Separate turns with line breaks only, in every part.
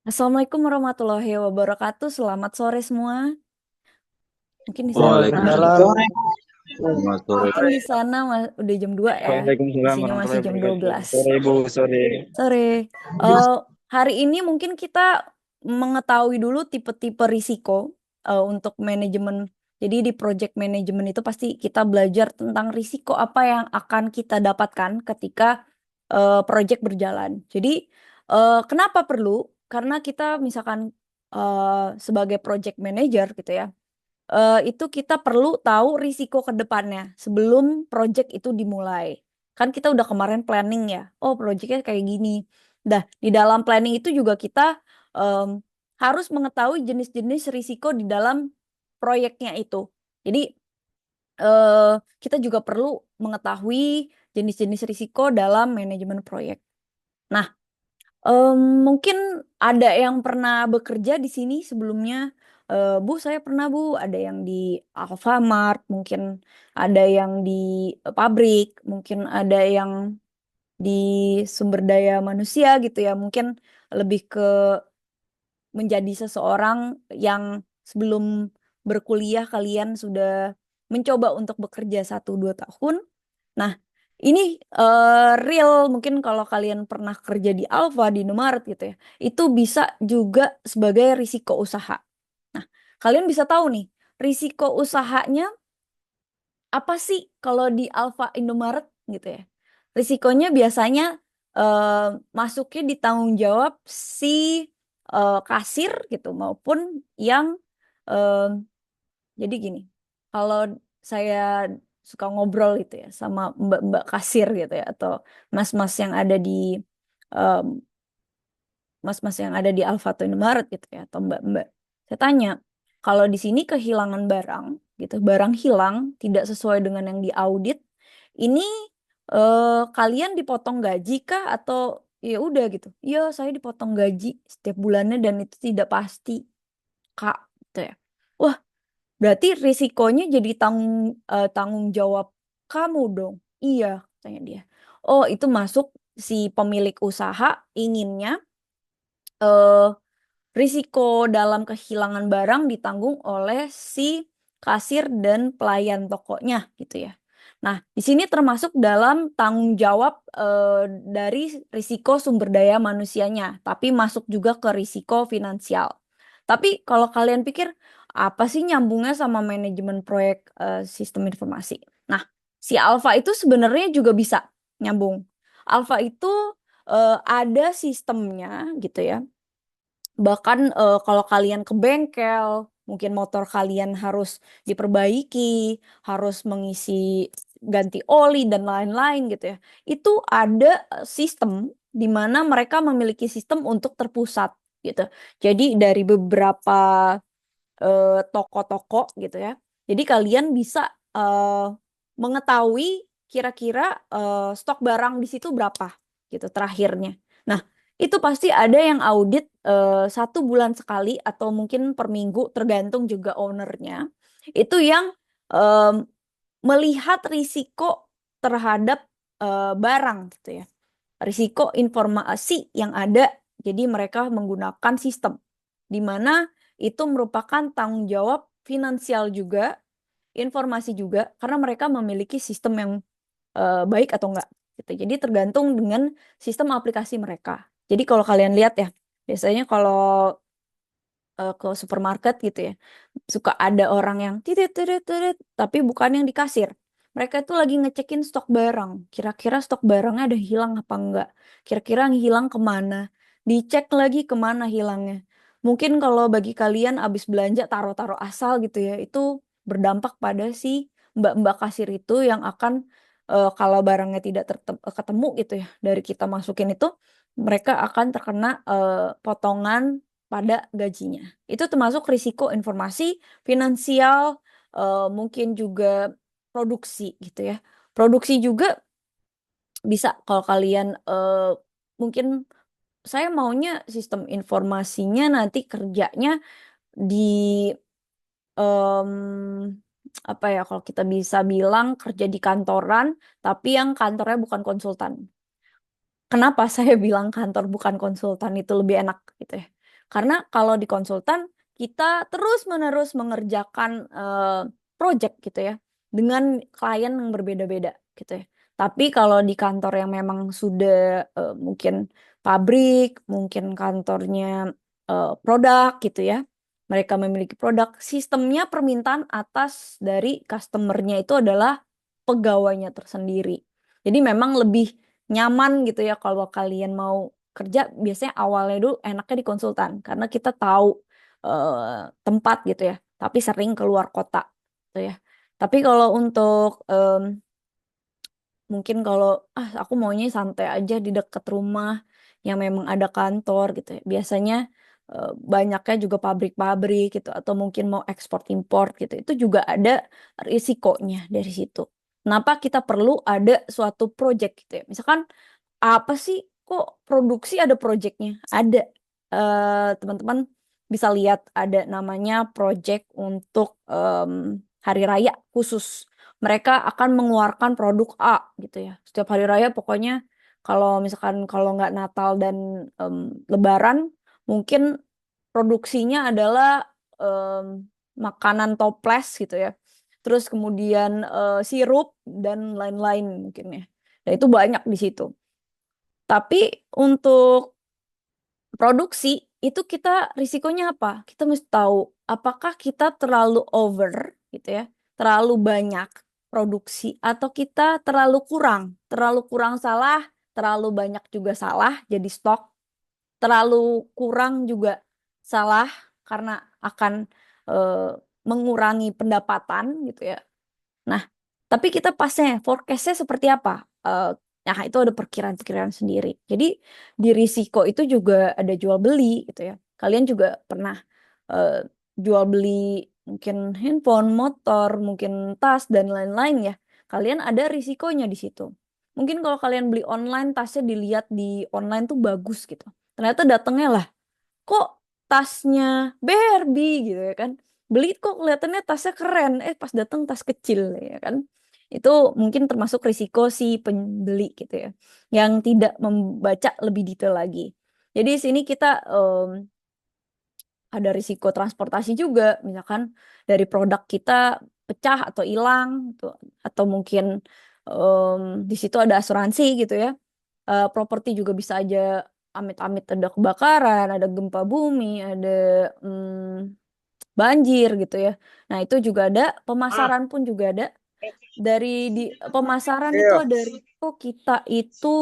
Assalamualaikum warahmatullahi wabarakatuh. Selamat sore semua. Mungkin di sana
Waalaikumsalam.
Waalaikumsalam.
Selamat sore.
mungkin di sana udah jam 2 ya. Di
Waalaikumsalam
sini masih
warahmatullahi
jam
wabarakatuh.
12
Sore Ibu, sore.
sore. Eh, Hari ini mungkin kita mengetahui dulu tipe-tipe risiko untuk manajemen. Jadi di project management itu pasti kita belajar tentang risiko apa yang akan kita dapatkan ketika project berjalan. Jadi kenapa perlu? Karena kita misalkan sebagai project manager gitu ya, itu kita perlu tahu risiko ke depannya sebelum project itu dimulai. Kan kita udah kemarin planning ya, oh projectnya kayak gini. Dah, di dalam planning itu juga kita em, harus mengetahui jenis-jenis risiko di dalam proyeknya itu. Jadi eh, kita juga perlu mengetahui jenis-jenis risiko dalam manajemen proyek. Nah, Em, mungkin ada yang pernah bekerja di sini sebelumnya. Bu, saya pernah Bu, ada yang di Alfamart, mungkin ada yang di pabrik, mungkin ada yang di sumber daya manusia gitu ya. Mungkin lebih ke menjadi seseorang yang sebelum berkuliah kalian sudah mencoba untuk bekerja 1-2 tahun. Nah, ini real mungkin kalau kalian pernah kerja di Alfa, di Indomaret gitu ya, itu bisa juga sebagai risiko usaha. Nah, kalian bisa tahu nih, risiko usahanya apa sih kalau di Alfa Indomaret gitu ya. Risikonya biasanya eh, masuknya di tanggung jawab si kasir gitu maupun yang eh, jadi gini, kalau saya suka ngobrol gitu ya sama mbak-mbak kasir gitu ya atau mas-mas yang ada di em, mas-mas yang ada di Alfa atau Indomaret gitu ya atau mbak-mbak. Saya tanya, kalau di sini kehilangan barang gitu, barang hilang tidak sesuai dengan yang diaudit, ini kalian dipotong gaji kah atau ya udah gitu? Iya, saya dipotong gaji setiap bulannya dan itu tidak pasti, Kak. Gitu ya. Wah, berarti risikonya jadi tanggung jawab kamu dong. Iya, tanya dia. Oh, itu masuk si pemilik usaha inginnya eh, risiko dalam kehilangan barang ditanggung oleh si kasir dan pelayan tokonya gitu ya. Nah, di sini termasuk dalam tanggung jawab dari risiko sumber daya manusianya, tapi masuk juga ke risiko finansial. Tapi kalau kalian pikir apa sih nyambungnya sama manajemen proyek sistem informasi? Nah, si Alfa itu sebenarnya juga bisa nyambung. Alfa itu ada sistemnya gitu ya. Bahkan kalau kalian ke bengkel, mungkin motor kalian harus diperbaiki, harus mengisi ganti oli dan lain-lain gitu ya. Itu ada sistem di mana mereka memiliki sistem untuk terpusat gitu. Jadi dari beberapa toko-toko gitu ya. Jadi kalian bisa eh, mengetahui kira-kira stok barang di situ berapa gitu terakhirnya. Nah, itu pasti ada yang audit 1 bulan sekali atau mungkin per minggu tergantung juga ownernya. Itu yang em, melihat risiko terhadap barang gitu ya. Risiko informasi yang ada. Jadi mereka menggunakan sistem di mana itu merupakan tanggung jawab finansial juga, informasi juga, karena mereka memiliki sistem yang baik atau enggak. Gitu. Jadi tergantung dengan sistem aplikasi mereka. Jadi kalau kalian lihat ya, biasanya kalau ke supermarket gitu ya, suka ada orang yang titit titit titit, tapi bukan yang di kasir. Mereka itu lagi ngecekin stok barang. Kira-kira stok barangnya ada hilang apa enggak? Kira-kira yang hilang kemana? Dicek lagi kemana hilangnya. Mungkin kalau bagi kalian abis belanja taruh-taruh asal gitu ya, itu berdampak pada si mbak-mbak kasir itu yang akan kalau barangnya tidak ketemu gitu ya dari kita masukin itu, mereka akan terkena potongan pada gajinya. Itu termasuk risiko informasi, finansial, mungkin juga produksi gitu ya. Produksi juga bisa kalau kalian mungkin saya maunya sistem informasinya nanti kerjanya di em, apa ya kalau kita bisa bilang kerja di kantoran tapi yang kantornya bukan konsultan. Kenapa saya bilang kantor bukan konsultan itu lebih enak gitu ya? Karena kalau di konsultan kita terus-menerus mengerjakan project gitu ya dengan klien yang berbeda-beda gitu ya. Tapi kalau di kantor yang memang sudah mungkin pabrik, mungkin kantornya produk gitu ya. Mereka memiliki produk, sistemnya permintaan atas dari customernya itu adalah pegawainya tersendiri. Jadi memang lebih nyaman gitu ya kalau kalian mau kerja biasanya awalnya dulu enaknya di konsultan karena kita tahu tempat gitu ya, tapi sering keluar kota gitu ya. Tapi kalau untuk mungkin kalau aku maunya santai aja di dekat rumah yang memang ada kantor gitu ya. Biasanya banyaknya juga pabrik-pabrik gitu atau mungkin mau ekspor impor gitu. Itu juga ada risikonya dari situ. Kenapa kita perlu ada suatu project gitu ya. Misalkan apa sih kok produksi ada projectnya? Ada. Teman-teman bisa lihat ada namanya project untuk hari raya khusus. Mereka akan mengeluarkan produk A gitu ya. Setiap hari raya pokoknya kalau misalkan kalau nggak Natal dan Lebaran mungkin produksinya adalah makanan toples gitu ya. Terus kemudian sirup dan lain-lain mungkin ya. Dan itu banyak di situ. Tapi untuk produksi itu kita risikonya apa? Kita mesti tahu apakah kita terlalu over gitu ya, terlalu banyak produksi atau kita terlalu kurang salah, terlalu banyak juga salah jadi stok, terlalu kurang juga salah karena akan eh, mengurangi pendapatan gitu ya. Nah, tapi kita pasnya forecast-nya seperti apa? Nah, itu ada perkiraan-perkiraan sendiri. Jadi di risiko itu juga ada jual beli gitu ya. Kalian juga pernah eh, jual beli mungkin handphone, motor, mungkin tas dan lain-lain ya. Kalian ada risikonya di situ. Mungkin kalau kalian beli online, tasnya dilihat di online tuh bagus gitu. Ternyata datangnya lah kok tasnya Barbie gitu ya kan, beli kok kelihatannya tasnya keren, pas datang tas kecil ya kan. Itu mungkin termasuk risiko si pembeli gitu ya yang tidak membaca lebih detail lagi. Jadi di sini kita ada risiko transportasi juga, misalkan dari produk kita pecah atau hilang gitu. Atau mungkin di situ ada asuransi gitu ya. Properti juga bisa aja amit-amit ada kebakaran, ada gempa bumi, ada banjir gitu ya. Nah, itu juga ada, pemasaran pun juga ada. Dari di pemasaran itu ada risiko kita itu,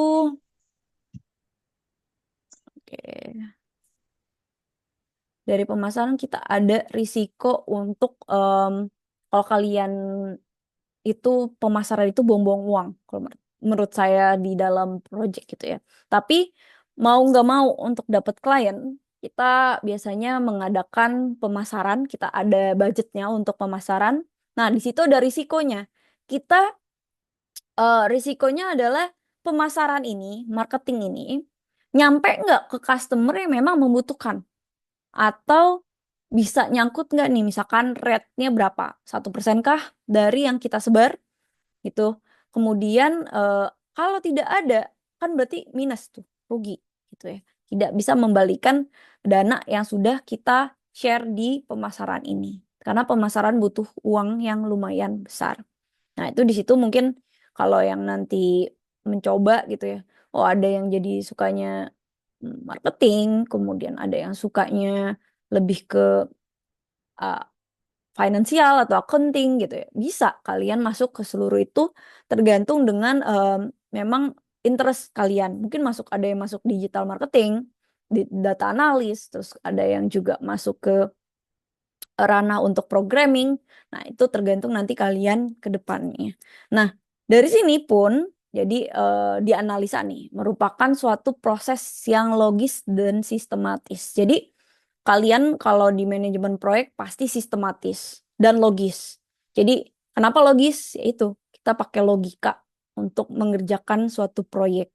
oke. Dari pemasaran kita ada risiko untuk kalau kalian itu pemasaran itu buang-buang uang kalau menurut saya di dalam project gitu ya. Tapi mau nggak mau untuk dapat klien kita biasanya mengadakan pemasaran, kita ada budgetnya untuk pemasaran. Nah, di situ ada risikonya. Kita risikonya adalah pemasaran ini, marketing ini nyampe nggak ke customer yang memang membutuhkan atau bisa nyangkut nggak nih misalkan rate-nya berapa, 1% kah dari yang kita sebar gitu. Kemudian kalau tidak ada kan berarti minus tuh, rugi gitu ya. Tidak bisa membalikan dana yang sudah kita share di pemasaran ini. Karena pemasaran butuh uang yang lumayan besar. Nah, itu di situ mungkin kalau yang nanti mencoba gitu ya. Oh, ada yang jadi sukanya marketing, kemudian ada yang sukanya lebih ke uh, finansial atau accounting gitu ya. Bisa kalian masuk ke seluruh itu tergantung dengan memang interest kalian. Mungkin ada yang masuk digital marketing, data analis, terus ada yang juga masuk ke ranah untuk programming. Nah, itu tergantung nanti kalian ke depannya. Nah, dari sini pun jadi dianalisa nih merupakan suatu proses yang logis dan sistematis. Jadi kalian kalau di manajemen proyek pasti sistematis dan logis. Jadi kenapa logis? Yaitu kita pakai logika untuk mengerjakan suatu proyek.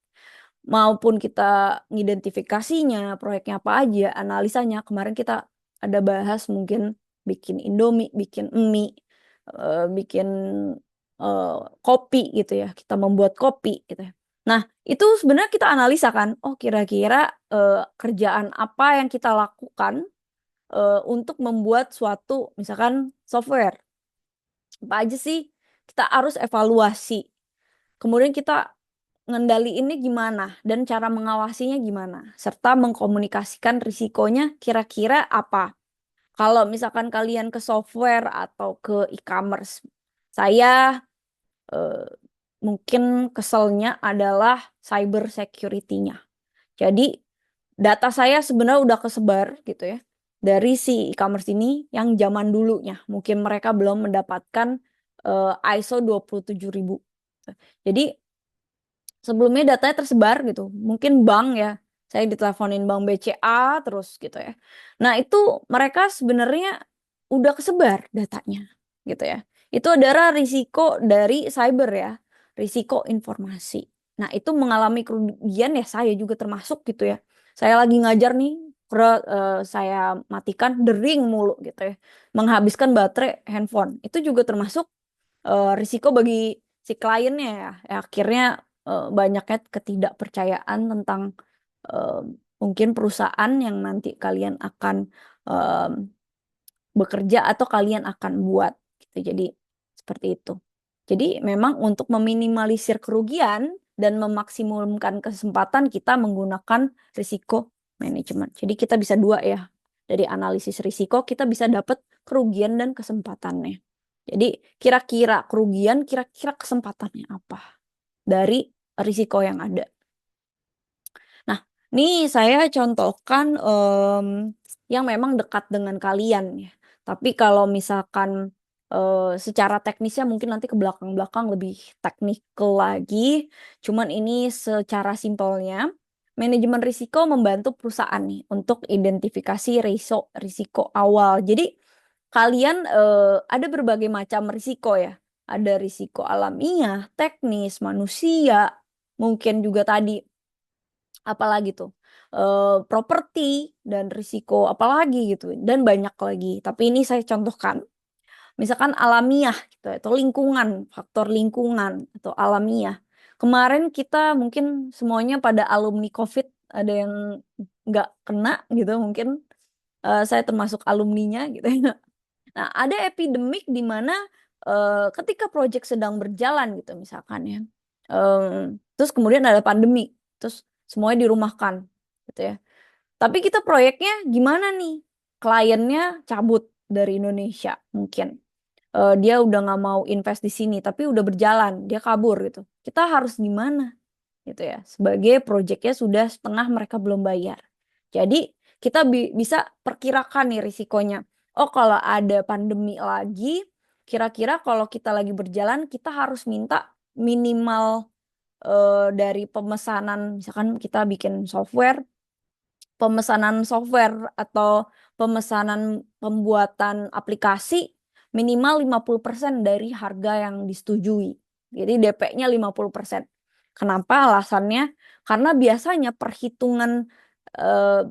Maupun kita ngidentifikasinya, proyeknya apa aja, analisanya. Kemarin kita ada bahas mungkin bikin Indomie, bikin mie, bikin kopi gitu ya. Kita membuat kopi gitu ya. Nah, Itu sebenarnya kita analisa kan, oh kira-kira kerjaan apa yang kita lakukan untuk membuat suatu misalkan software. Apa aja sih kita harus evaluasi. Kemudian kita ngendaliinnya gimana dan cara mengawasinya gimana, serta mengkomunikasikan risikonya kira-kira apa. Kalau misalkan kalian ke software atau ke e-commerce, saya eh, mungkin keselnya adalah cyber security-nya. Jadi data saya sebenarnya udah kesebar gitu ya dari si e-commerce ini yang zaman dulunya. Mungkin mereka belum mendapatkan ISO 27000. Jadi sebelumnya datanya tersebar gitu. Mungkin bank ya, saya diteleponin bank BCA terus gitu ya. Nah, itu mereka sebenarnya udah kesebar datanya gitu ya. Itu adalah risiko dari cyber ya, risiko informasi. Nah, itu mengalami kerugian ya saya juga termasuk gitu ya. Saya lagi ngajar nih, saya matikan dering mulu gitu ya. Menghabiskan baterai handphone. Itu juga termasuk risiko bagi si kliennya ya. Ya, akhirnya banyaknya ketidakpercayaan tentang eh, mungkin perusahaan yang nanti kalian akan eh, bekerja atau kalian akan buat gitu. Jadi seperti itu. Jadi memang untuk meminimalisir kerugian dan memaksimumkan kesempatan kita menggunakan risiko manajemen. Jadi kita bisa dua ya. Dari analisis risiko kita bisa dapat kerugian dan kesempatannya. Jadi kira-kira kerugian, kira-kira kesempatannya apa dari risiko yang ada. Nah, ini saya contohkan yang memang dekat dengan kalian ya. Tapi kalau misalkan secara teknisnya mungkin nanti ke belakang-belakang lebih teknikal lagi. Cuman ini secara simpelnya, manajemen risiko membantu perusahaan nih untuk identifikasi risiko awal. Jadi kalian ada berbagai macam risiko ya. Ada risiko alamiah, teknis, manusia, mungkin juga tadi apalagi tuh properti dan risiko apalagi gitu dan banyak lagi. Tapi ini saya contohkan misalkan alamiah gitu atau lingkungan, faktor lingkungan atau alamiah. Kemarin kita mungkin semuanya pada alumni COVID ada yang nggak kena gitu mungkin saya termasuk alumninya gitu ya. Nah, ada epidemik di mana ketika proyek sedang berjalan gitu misalkan ya. Terus kemudian ada pandemi, terus semuanya dirumahkan gitu ya. Tapi kita proyeknya gimana nih? Kliennya cabut dari Indonesia mungkin. Dia udah nggak mau invest di sini, tapi udah berjalan, dia kabur gitu. Kita harus gimana? Gitu ya. Sebagai proyeknya sudah setengah mereka belum bayar. Jadi kita bisa perkirakan nih risikonya. Oh, kalau ada pandemi lagi, kira-kira kalau kita lagi berjalan, kita harus minta minimal dari pemesanan, misalkan kita bikin software, pemesanan software atau pemesanan pembuatan aplikasi minimal 50% dari harga yang disetujui. Jadi DP-nya 50%. Kenapa alasannya? Karena biasanya perhitungan eh,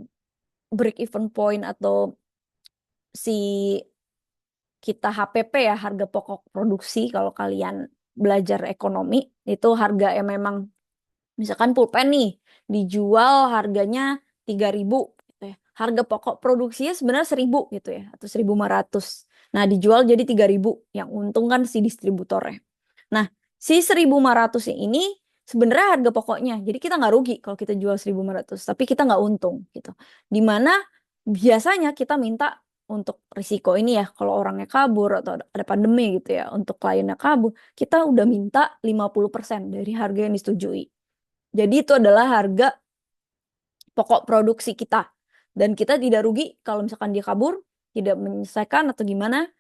break even point atau si kita HPP ya, harga pokok produksi kalau kalian belajar ekonomi, itu harga yang memang misalkan pulpen nih dijual harganya 3.000 gitu ya. Harga pokok produksinya sebenarnya 1.000 gitu ya atau 1.500. Nah, dijual jadi 3.000 yang untung kan si distributornya. Nah, si 1.500 ini sebenarnya harga pokoknya. Jadi kita nggak rugi kalau kita jual 1.500, tapi kita nggak untung gitu. Dimana biasanya kita minta untuk risiko ini ya, kalau orangnya kabur atau ada pandemi gitu ya, untuk kliennya kabur, kita udah minta 50% dari harga yang disetujui. Jadi itu adalah harga pokok produksi kita. Dan kita tidak rugi kalau misalkan dia kabur, tidak menyelesaikan atau gimana.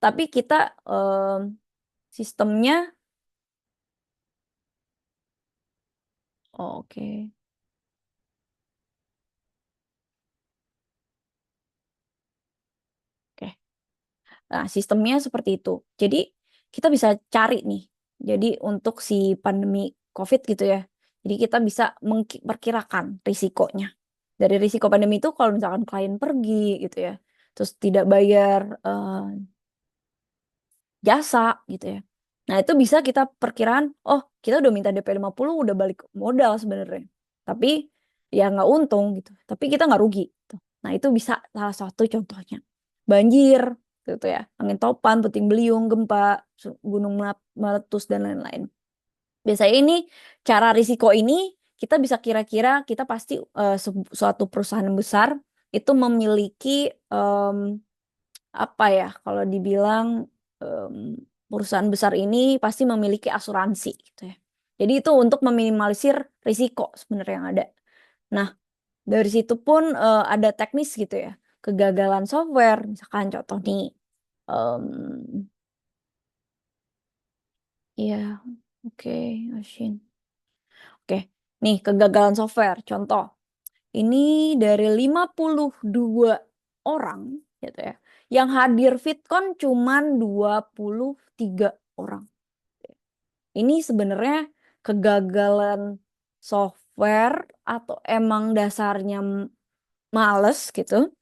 Tapi kita sistemnya, oke. Oke. Nah, sistemnya seperti itu. Jadi kita bisa cari nih. Jadi untuk si pandemi COVID gitu ya. Jadi kita bisa memperkirakan risikonya. Dari risiko pandemi itu kalau misalkan klien pergi gitu ya. Terus tidak bayar jasa gitu ya. Nah, itu bisa kita perkiraan, oh kita udah minta DP 50, udah balik modal sebenarnya. Tapi ya nggak untung gitu. Tapi kita nggak rugi, gitu. Nah, itu bisa salah satu contohnya. Banjir, gitu ya. Angin topan, puting beliung, gempa, gunung meletus, dan lain-lain. Biasanya ini cara risiko ini kita bisa kira-kira kita pasti suatu perusahaan besar itu memiliki em, apa ya kalau dibilang em, perusahaan besar ini pasti memiliki asuransi gitu ya. Jadi itu untuk meminimalisir risiko sebenarnya yang ada. Nah, dari situ pun ada teknis gitu ya. Kegagalan software, misalkan contoh nih. em, ya, oke, Ashin. Oke, nih kegagalan software. Contoh, ini dari 52 orang gitu ya. Yang hadir VidCon cuman 23 orang. Ini sebenarnya kegagalan software atau emang dasarnya males gitu,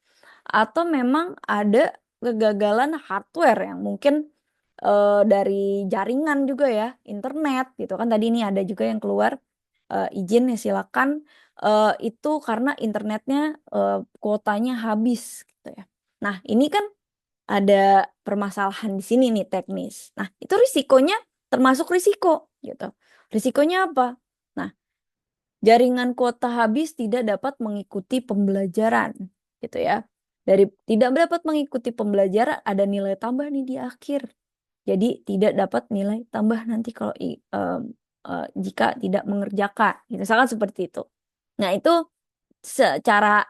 atau memang ada kegagalan hardware yang mungkin dari jaringan juga ya, internet gitu kan. Tadi ini ada juga yang keluar izin ya silakan, itu karena internetnya kuotanya habis gitu ya. Nah, ini kan ada permasalahan di sini nih teknis. Nah, itu risikonya termasuk risiko gitu. Risikonya apa? Nah, jaringan kuota habis tidak dapat mengikuti pembelajaran gitu ya. Dari tidak dapat mengikuti pembelajaran ada nilai tambah nih di akhir. Jadi tidak dapat nilai tambah nanti kalau jika tidak mengerjakan. Gitu. Misalkan seperti itu. Nah, itu secara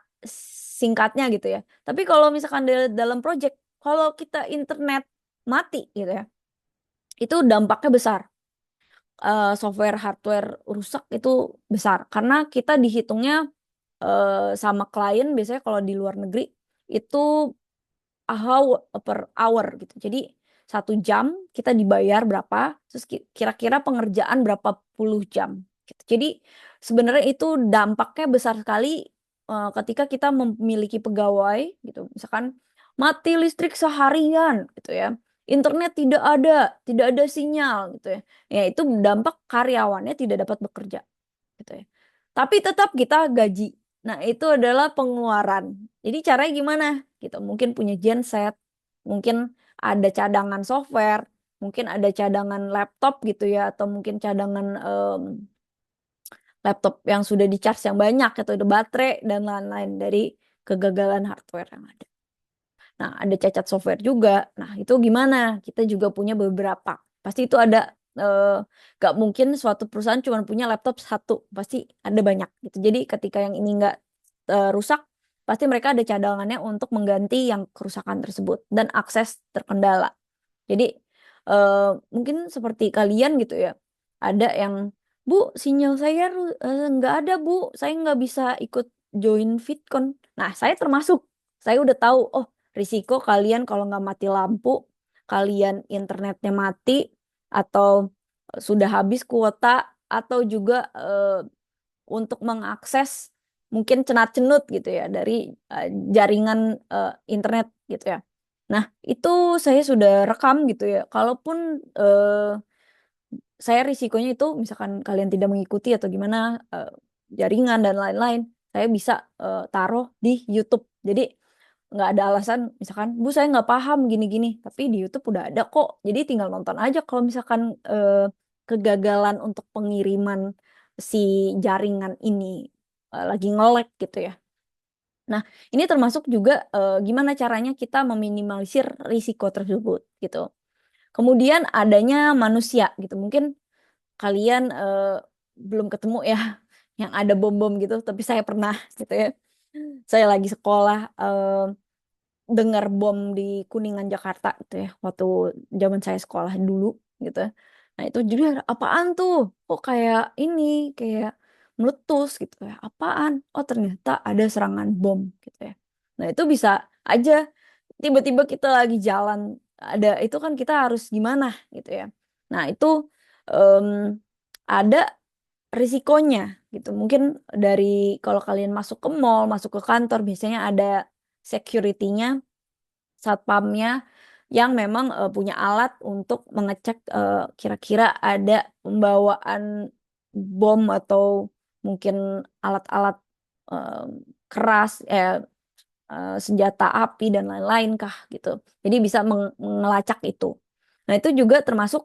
singkatnya gitu ya. Tapi kalau misalkan dalam project, kalau kita internet mati gitu ya, itu dampaknya besar. Software, hardware rusak itu besar. Karena kita dihitungnya sama klien biasanya kalau di luar negeri itu per hour gitu. Jadi 1 jam kita dibayar berapa, terus kira-kira pengerjaan berapa puluh jam. Gitu. Jadi sebenarnya itu dampaknya besar sekali ketika kita memiliki pegawai gitu. Misalkan mati listrik seharian gitu ya. Internet tidak ada sinyal gitu ya. Ya itu dampak karyawannya tidak dapat bekerja gitu ya. Tapi tetap kita gaji. Nah, itu adalah pengeluaran. Jadi caranya gimana? Gitu. Mungkin punya genset, mungkin ada cadangan software, mungkin ada cadangan laptop gitu ya, atau mungkin cadangan laptop yang sudah di-charge yang banyak atau ada baterai dan lain-lain dari kegagalan hardware yang ada. Nah, ada cacat software juga. Nah, itu gimana? Kita juga punya beberapa. Pasti itu ada, gak mungkin suatu perusahaan cuma punya laptop satu. Pasti ada banyak gitu. Jadi ketika yang ini nggak rusak, pasti mereka ada cadangannya untuk mengganti yang kerusakan tersebut. Dan akses terkendala. Jadi mungkin seperti kalian gitu ya. Ada yang, Bu, sinyal saya nggak ada, Bu. Saya nggak bisa ikut join VidCon. Nah, saya termasuk. Saya udah tahu, oh risiko kalian kalau nggak mati lampu, kalian internetnya mati, atau sudah habis kuota, atau juga untuk mengakses mungkin cenat-cenut gitu ya dari jaringan internet gitu ya. Nah, itu saya sudah rekam gitu ya. Kalaupun saya risikonya itu misalkan kalian tidak mengikuti atau gimana jaringan dan lain-lain, saya bisa taruh di YouTube. Jadi nggak ada alasan misalkan Bu saya nggak paham gini-gini, tapi di YouTube udah ada kok. Jadi tinggal nonton aja kalau misalkan kegagalan untuk pengiriman si jaringan ini lagi nge-lag gitu ya. Nah, ini termasuk juga gimana caranya kita meminimalisir risiko tersebut gitu. Kemudian adanya manusia gitu. Mungkin kalian belum ketemu ya yang ada bom-bom gitu, tapi saya pernah gitu ya. Saya lagi sekolah dengar bom di Kuningan Jakarta gitu ya, waktu zaman saya sekolah dulu gitu. Nah, itu jadi apaan tuh? Kok kayak ini, kayak meletus gitu ya. Apaan? Oh, ternyata ada serangan bom gitu ya. Nah, itu bisa aja tiba-tiba kita lagi jalan ada itu kan kita harus gimana gitu ya. Nah, itu em, ada risikonya gitu. Mungkin dari kalau kalian masuk ke mall, masuk ke kantor biasanya ada security-nya, satpamnya yang memang punya alat untuk mengecek kira-kira ada pembawaan bom atau mungkin alat-alat eh, keras, senjata api dan lain-lain kah gitu. Jadi bisa mengelacak itu. Nah, itu juga termasuk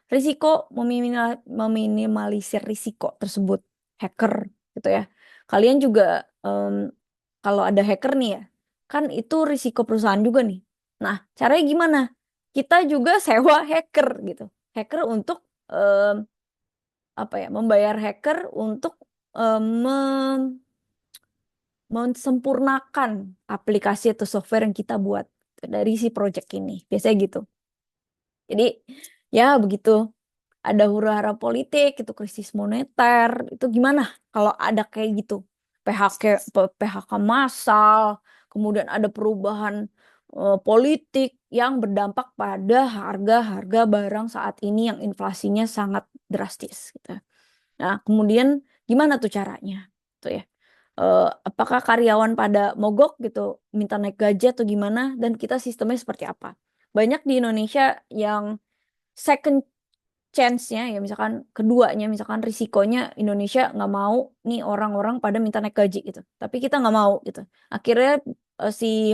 risiko meminimalisir risiko tersebut hacker gitu ya. Kalian juga kalau ada hacker nih ya, kan itu risiko perusahaan juga nih. Nah, caranya gimana? Kita juga sewa hacker gitu. Hacker untuk apa ya? Membayar hacker untuk mensempurnakan aplikasi atau software yang kita buat dari si project ini. Biasanya gitu. Jadi ya begitu. Ada huru-hara politik, itu krisis moneter, itu gimana kalau ada kayak gitu? PHK massal, kemudian ada perubahan politik yang berdampak pada harga-harga barang saat ini yang inflasinya sangat drastis gitu. Nah, kemudian gimana tuh caranya? Tuh ya. Apakah karyawan pada mogok gitu, minta naik gaji atau gimana, dan kita sistemnya seperti apa? Banyak di Indonesia yang second chance-nya ya, misalkan keduanya, misalkan risikonya Indonesia nggak mau nih orang-orang pada minta naik gaji gitu, tapi kita nggak mau gitu. Akhirnya si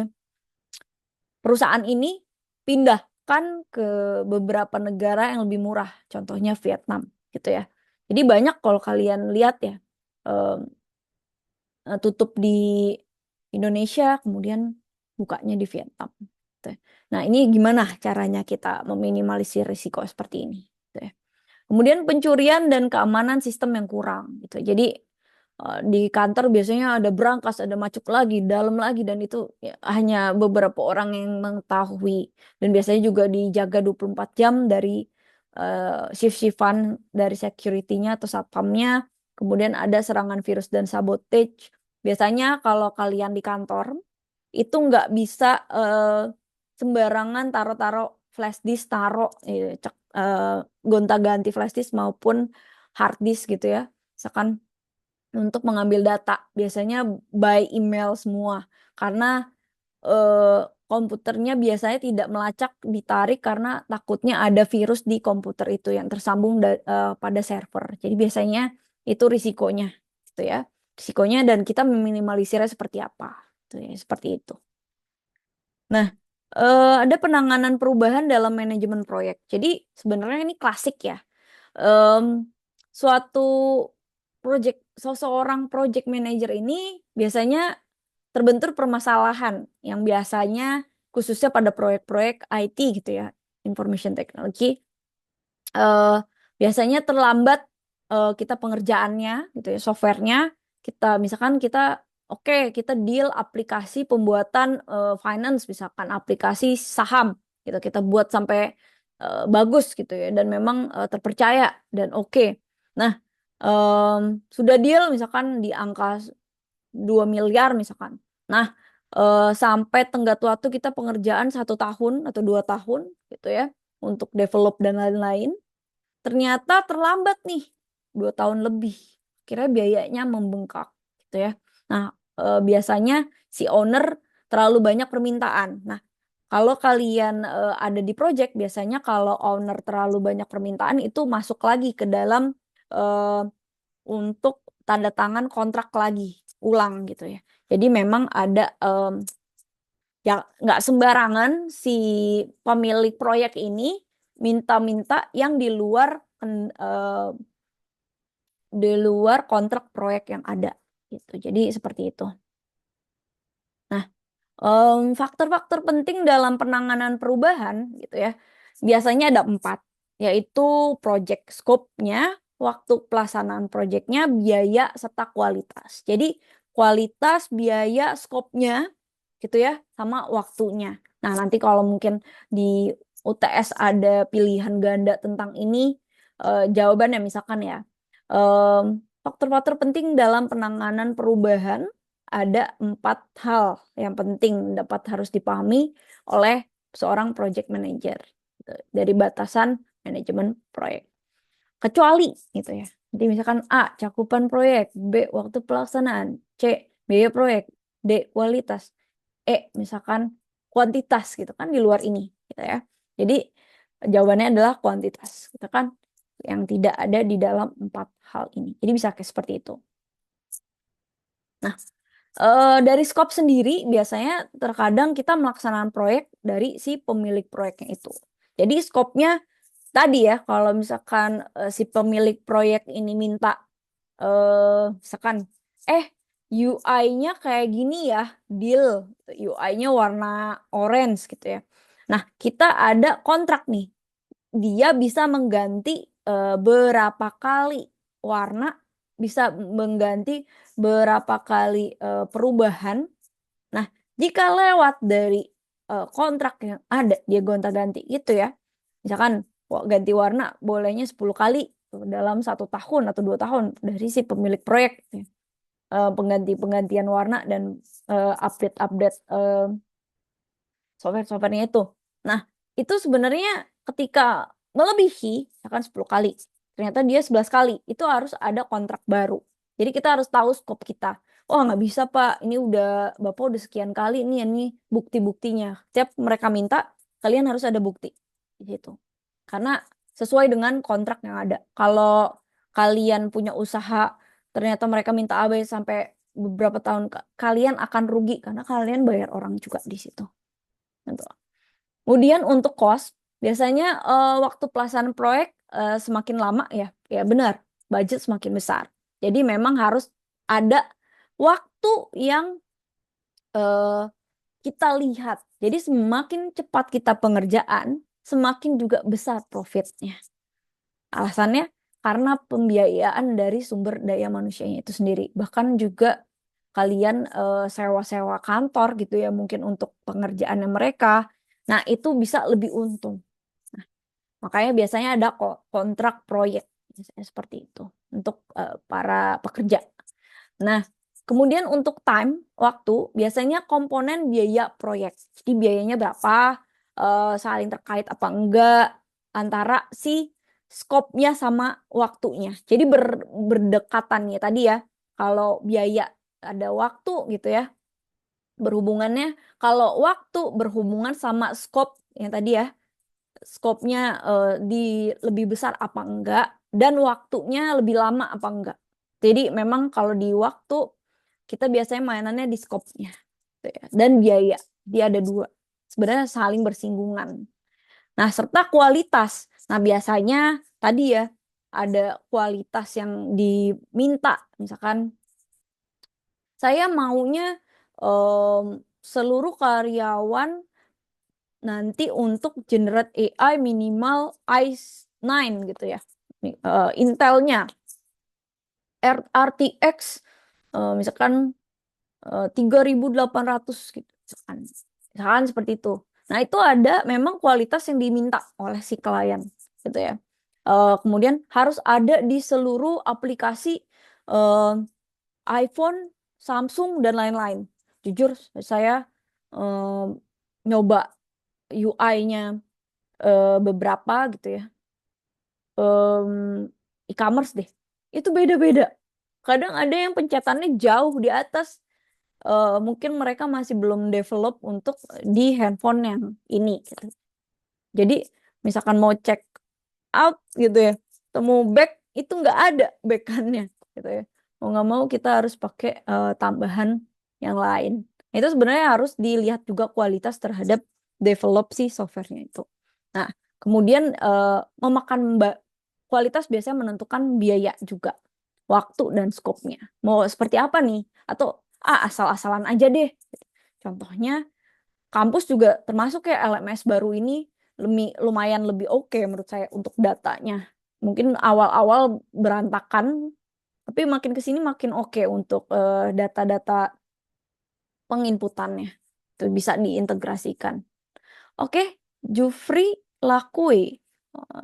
perusahaan ini pindahkan ke beberapa negara yang lebih murah, contohnya Vietnam gitu ya. Jadi banyak kalau kalian lihat ya, tutup di Indonesia kemudian bukanya di Vietnam gitu ya. Nah, ini gimana caranya kita meminimalisir risiko seperti ini gitu ya. Kemudian pencurian dan keamanan sistem yang kurang gitu. Jadi di kantor biasanya ada brankas, ada macuk lagi, dalam lagi, dan itu ya, hanya beberapa orang yang mengetahui. Dan biasanya juga dijaga 24 jam dari shift-shiftan dari security-nya atau satpamnya. Kemudian ada serangan virus dan sabotage. Biasanya kalau kalian di kantor itu nggak bisa sembarangan taruh-taruh flash disk, taruh gonta-ganti flash disk maupun hard disk gitu ya. Misalkan untuk mengambil data, biasanya by email semua karena komputernya biasanya tidak melacak, ditarik karena takutnya ada virus di komputer itu yang tersambung pada server. Jadi biasanya itu risikonya gitu ya. Risikonya, dan kita meminimalisirnya seperti apa. Gitu ya, seperti itu. Nah, ada penanganan perubahan dalam manajemen proyek. Jadi sebenarnya ini klasik ya. Em, Suatu seseorang project manager ini biasanya terbentur permasalahan yang biasanya khususnya pada proyek-proyek IT gitu ya, information technology, eh, biasanya terlambat kita pengerjaannya gitu ya, softwarenya. Misalkan kita oke, kita deal aplikasi pembuatan finance, misalkan aplikasi saham gitu, kita buat sampai bagus gitu ya, dan memang terpercaya dan oke. Nah, sudah deal misalkan di angka 2 miliar misalkan. Nah, sampai tenggat waktu kita pengerjaan 1 tahun atau 2 tahun gitu ya, untuk develop dan lain-lain. Ternyata terlambat nih 2 tahun lebih. Kira biayanya membengkak gitu ya. Nah, biasanya si owner terlalu banyak permintaan. Nah, kalau kalian ada di project, biasanya kalau owner terlalu banyak permintaan itu masuk lagi ke dalam eh, untuk tanda tangan kontrak lagi ulang gitu ya. Jadi memang ada ya nggak sembarangan si pemilik proyek ini minta-minta yang di luar kontrak proyek yang ada gitu. Jadi seperti itu. Nah, faktor-faktor penting dalam penanganan perubahan gitu ya. Biasanya ada 4, yaitu project scope-nya, waktu pelaksanaan projectnya, biaya serta kualitas. Jadi kualitas, biaya, scope-nya gitu ya, sama waktunya. Nah, nanti kalau mungkin di UTS ada pilihan ganda tentang ini, jawabannya misalkan ya, faktor-faktor penting dalam penanganan perubahan, ada 4 hal yang penting harus dipahami oleh seorang project manager gitu, dari batasan manajemen proyek. Kecuali gitu ya. Jadi misalkan A, cakupan proyek, B, waktu pelaksanaan, C, biaya proyek, D, kualitas, misalkan kuantitas gitu kan di luar ini gitu ya. Jadi jawabannya adalah kuantitas, gitu kan? Yang tidak ada di dalam 4 hal ini. Jadi bisa kayak seperti itu. Nah, dari skop sendiri biasanya terkadang kita melaksanakan proyek dari si pemilik proyeknya itu. Jadi skopnya tadi ya, kalau misalkan si pemilik proyek ini minta misalkan UI-nya kayak gini ya, deal UI-nya warna orange gitu ya. Nah, kita ada kontrak nih. Dia bisa mengganti berapa kali warna, bisa mengganti berapa kali perubahan. Nah, jika lewat dari kontrak yang ada, dia gonta-ganti gitu ya. Misalkan ganti warna bolehnya 10 kali dalam 1 tahun atau 2 tahun dari si pemilik proyek. Gitu ya. Penggantian warna dan update-update software-softwarenya itu. Nah, itu sebenarnya ketika melebihi, misalkan 10 kali, ternyata dia 11 kali, itu harus ada kontrak baru. Jadi kita harus tahu skop kita. Oh, nggak bisa Pak, ini Bapak udah sekian kali, ini bukti-buktinya. Setiap mereka minta, kalian harus ada bukti. Gitu. Karena sesuai dengan kontrak yang ada. Kalau kalian punya usaha, ternyata mereka minta AB sampai beberapa tahun, kalian akan rugi karena kalian bayar orang juga di situ. Gitu. Kemudian untuk cost, biasanya waktu pelaksanaan proyek semakin lama ya benar, budget semakin besar. Jadi memang harus ada waktu yang kita lihat. Jadi semakin cepat kita pengerjaan, semakin juga besar profitnya. Alasannya karena pembiayaan dari sumber daya manusianya itu sendiri. Bahkan juga kalian sewa-sewa kantor gitu ya, mungkin untuk pengerjaannya mereka. Nah, itu bisa lebih untung. Nah, makanya biasanya ada kok kontrak proyek biasanya seperti itu untuk para pekerja. Nah, kemudian untuk time, waktu, biasanya komponen biaya proyek. Jadi biayanya berapa, saling terkait apa enggak, antara si skopnya sama waktunya. Jadi berdekatan ya tadi ya, kalau biaya ada waktu gitu ya, berhubungannya. Kalau waktu berhubungan sama skop yang tadi ya, skopnya lebih besar apa enggak, dan waktunya lebih lama apa enggak. Jadi memang kalau di waktu kita biasanya mainannya di skopnya gitu ya. Dan biaya, dia ada dua. Sebenarnya saling bersinggungan. Nah, serta kualitas. Nah, biasanya tadi ya ada kualitas yang diminta. Misalkan saya maunya seluruh karyawan nanti untuk generate AI minimal i9 gitu ya. Intelnya RTX misalkan 3800 gitu misalkan seperti itu. Nah, itu ada memang kualitas yang diminta oleh si klien gitu ya. Kemudian harus ada di seluruh aplikasi eh, iPhone, Samsung dan lain-lain. Jujur saya nyoba UI-nya beberapa gitu ya. E-commerce deh. Itu beda-beda. Kadang ada yang pencetannya jauh di atas. Mungkin mereka masih belum develop untuk di handphone yang ini gitu. Jadi misalkan mau check out gitu ya, temu back itu nggak ada backannya gitu ya. Mau nggak mau kita harus pakai tambahan yang lain. Itu sebenarnya harus dilihat juga kualitas terhadap develop si softwarenya itu. Nah, kemudian memakan kualitas biasanya menentukan biaya juga, waktu dan skopnya. Mau seperti apa nih? Atau asal-asalan aja deh. Contohnya kampus juga termasuk ya LMS baru ini lumayan lebih oke menurut saya untuk datanya. Mungkin awal-awal berantakan, tapi makin ke sini makin oke untuk data-data penginputannya. Itu bisa diintegrasikan. Oke, Jufri Lakui.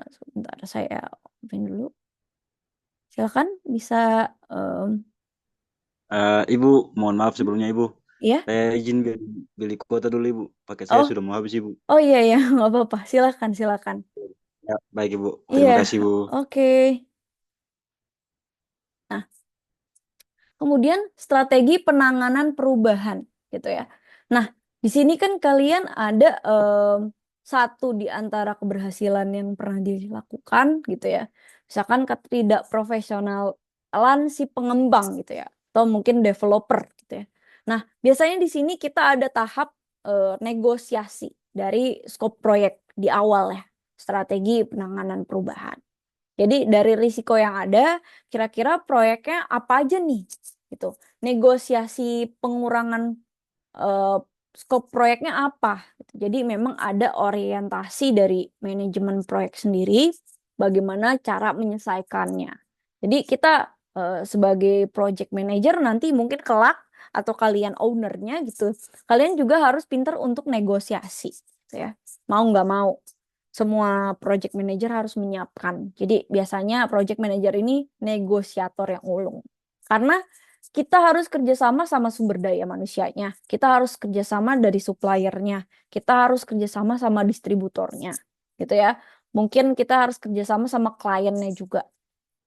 Sebentar saya open dulu. Silakan bisa
Ibu, mohon maaf sebelumnya Ibu.
ya.
Saya izin beli kuota dulu Ibu. Paket saya
Oh,
sudah mau habis Ibu.
oh iya ya, nggak apa-apa. Silakan, silakan.
Ya, baik Ibu.
Iya,
Terima kasih Ibu.
oke. Nah, kemudian strategi penanganan perubahan gitu ya. Nah, di sini kan kalian ada satu di antara keberhasilan yang pernah dilakukan gitu ya. Misalkan ketidakprofesionalan si pengembang gitu ya, atau mungkin developer gitu ya. Nah, biasanya di sini kita ada tahap negosiasi dari skop proyek di awal ya, strategi penanganan perubahan. Jadi dari risiko yang ada, kira-kira proyeknya apa aja nih? Gitu. Negosiasi pengurangan eh, skop proyeknya apa? Gitu. Jadi memang ada orientasi dari manajemen proyek sendiri, bagaimana cara menyelesaikannya. Jadi kita sebagai project manager nanti mungkin kelak atau kalian ownernya gitu, kalian juga harus pintar untuk negosiasi, gitu ya. Mau nggak mau semua project manager harus menyiapkan. Jadi biasanya project manager ini negosiator yang ulung. Karena kita harus kerjasama sama sumber daya manusianya. Kita harus kerjasama dari suppliernya. Kita harus kerjasama sama distributornya. Gitu ya. Mungkin kita harus kerjasama sama kliennya juga.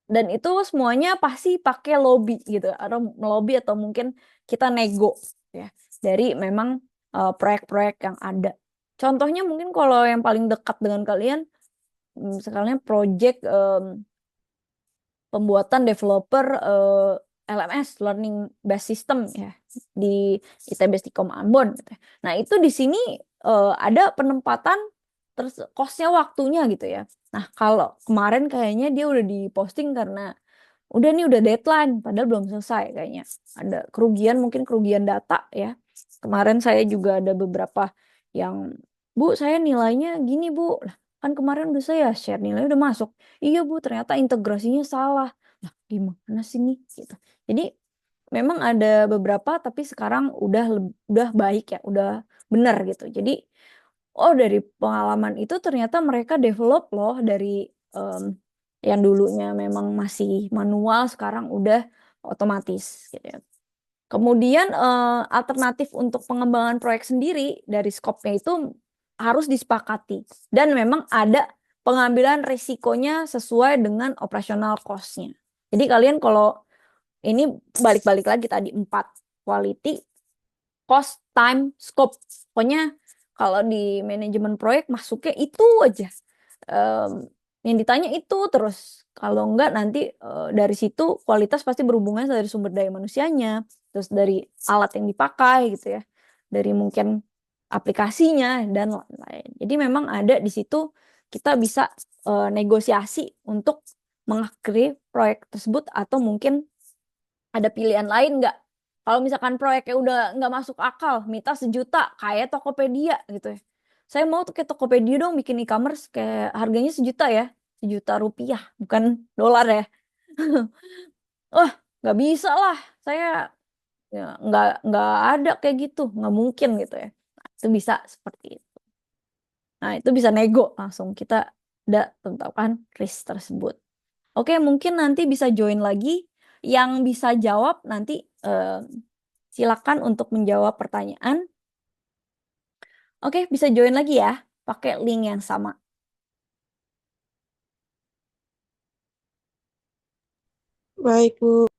Dan itu semuanya pasti pakai lobby gitu. Atau melobi atau mungkin kita nego. Ya, dari memang proyek-proyek yang ada. Contohnya mungkin kalau yang paling dekat dengan kalian, misalnya project pembuatan developer LMS Learning Based System ya di ITB Stikom Ambon gitu. Nah, itu di sini ada penempatan terus kosnya waktunya gitu ya. Nah, kalau kemarin kayaknya dia udah diposting karena udah nih udah deadline padahal belum selesai kayaknya. Ada kerugian mungkin kerugian data ya. Kemarin saya juga ada beberapa yang Bu, saya nilainya gini, Bu. Lah, kan kemarin udah saya share nilainya udah masuk. Iya, Bu, ternyata integrasinya salah. Nah, gimana sih nih gitu. Jadi memang ada beberapa tapi sekarang udah baik ya, udah benar gitu. Jadi oh dari pengalaman itu ternyata mereka develop loh dari yang dulunya memang masih manual sekarang udah otomatis gitu ya. Kemudian alternatif untuk pengembangan proyek sendiri dari skopnya itu harus disepakati dan memang ada pengambilan risikonya sesuai dengan operasional cost-nya. Jadi kalian kalau ini balik-balik lagi tadi 4 quality, cost, time, scope. Pokoknya kalau di manajemen proyek masuknya itu aja. Em, yang ditanya itu terus. Kalau enggak nanti dari situ kualitas pasti berhubungan dari sumber daya manusianya, terus dari alat yang dipakai gitu ya, dari mungkin aplikasinya dan lain-lain. Jadi memang ada di situ kita bisa negosiasi untuk mengakhiri proyek tersebut atau mungkin ada pilihan lain nggak? Kalau misalkan proyeknya udah nggak masuk akal, minta 1 juta kayak Tokopedia gitu ya. Saya mau tuh kayak Tokopedia dong bikin e-commerce kayak harganya 1 juta ya, 1 juta rupiah bukan dolar ya. Wah, nggak bisa lah. Saya ya, nggak ada kayak gitu, nggak mungkin gitu ya. Nah, itu bisa seperti itu. Nah, itu bisa nego langsung kita udah tentukan risk tersebut. Oke, mungkin nanti bisa join lagi. Yang bisa jawab nanti silakan untuk menjawab pertanyaan. Oke, bisa join lagi ya, pakai link yang sama.
Baik, Bu.